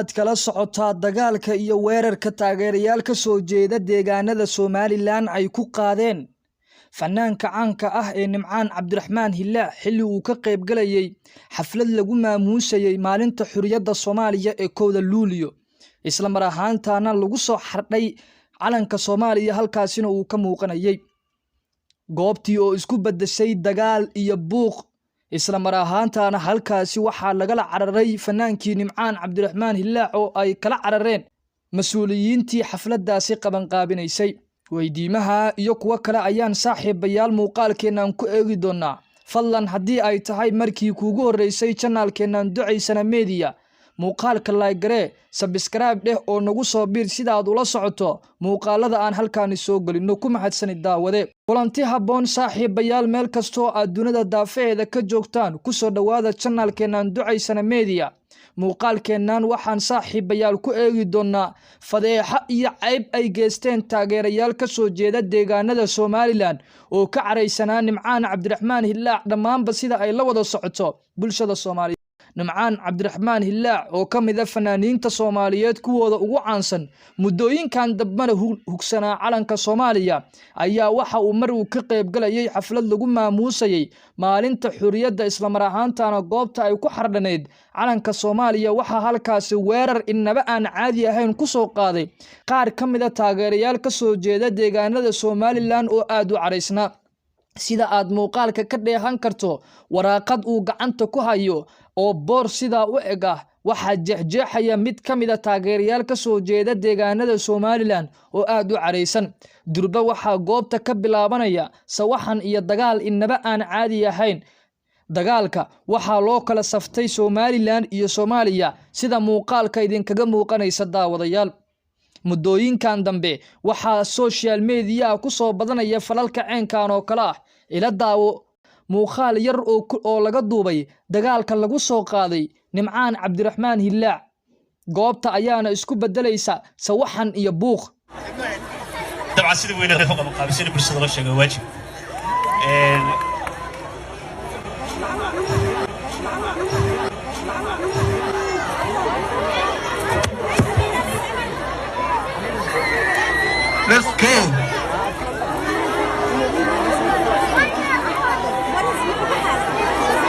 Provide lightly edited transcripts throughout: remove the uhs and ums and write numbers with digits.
waxaad kala socotaa dagaalka iyo weerarka taageerayaal ka soo jeeda deegaanada Somaliland ay ku qaadeen fanaanka caanka ah ee Nimcaan Cabdiraxmaan Hillaac xilli uu ka qayb galayay xaflad lagu maamuusayay maalinta xurriyadda Soomaaliya ee 1 Luulyo isla mar ahaantaana lagu soo xardhay calanka Soomaaliya halkaasina uu ka muuqanayay goobtii oo isku bedeshay dagaal iyo buuq isla mar ahaantaana halkaasi waxaa lagala cararay fanaankii Nimcaan Cabdiraxmaan Hillaac oo ay kala carareen mas'uuliyiintii xafladaasi qaban qaabinaysay weydiimaha iyo kuwa kale ayaan saaxiibayaal muuqaalkeenan ku eegi doonaa fadlan haddii ay tahay markii kuugu horeysay channelkeenan Ducaysana Media muuqaalka like garee subscribe dheh oo nagu soo biir sida aad ula socoto muuqaalada aan halkaan soo galino ku mahadsanid daawade kulanti haboon saaxiibayaal meel kasto aad dunida daafeeda ka joogtaan ku soo dhawaada channelkeenan Ducaysana Media muuqaalkeenan waxaan saaxiibayaal ku eegi doonaa fadeexa iyo cayb ay geysteen taageerayaal ka soo jeeda deegaanada Somaliland oo ka careysanaa Nimcaan Cabdiraxmaan Hillaac dhamaanba sida ay la wada socoto bulshada Soomaaliyeed Nimcaan Cabdiraxmaan Hillaac oo ka mid ah fanaaniinta Soomaaliyeed kuwooda ugu caansan muddooyinkan dambana hugsanaa calanka Soomaaliya ayaa waxa uu mar uu ka qayb galayay xaflad lagu maamuusayay maalinta xurriyadda isla mar ahaantaana goobta ay ku xardhaneyd calanka Soomaaliya waxa halkaasi weerar inaba aan caadi ahayn ku soo qaaday qaar ka mid ah taageerayaal ka soo jeeda deegaanada Somaliland oo aad u careysnaa sida aad muuqaalka ka dheehan karto waraaqad uu gacanta ku hayo oo boor sida u eg ah waxa jeexjeexaya mid ka mid ah taageerayaal ka soo jeeda deegaanada Somaliland oo aad u careysan durba waxa goobta ka bilaabanaya sawaxan iyo dagaal inaba aan caadi ahayn dagaalka waxa loo kala saftay Somaliland iyo Soomaaliya sida muuqaalka idinkaga muuqanaysa daawadayaal muddooyinkan dambe waxa social media ku soo badanaya falalka ceenkan oo kala ah ila daawo muuqaal yar oo laga duubay dagaalka lagu soo qaaday Nimcaan Cabdiraxmaan Hillaac goobta ayaana isku bedelaysa sawaxan iyo buuq dabcan sida weyn ee qaba qaabisay bulshada la sheegay waajib Let's go.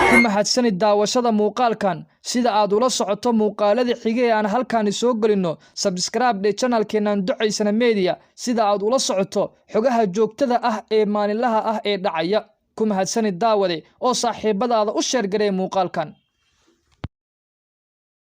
ku mahadsanid daawashada muuqaalkan sida aad ula socoto muuqaalada xigay aan halkaan soo galino subscribe dheh channelkeenan Ducaysana Media sida aad ula socoto xogaha joogtada ah ee maalinlaha ah ee dhacaya ku mahadsanid daawade oo saaxiibadaada u share garee muuqaalkan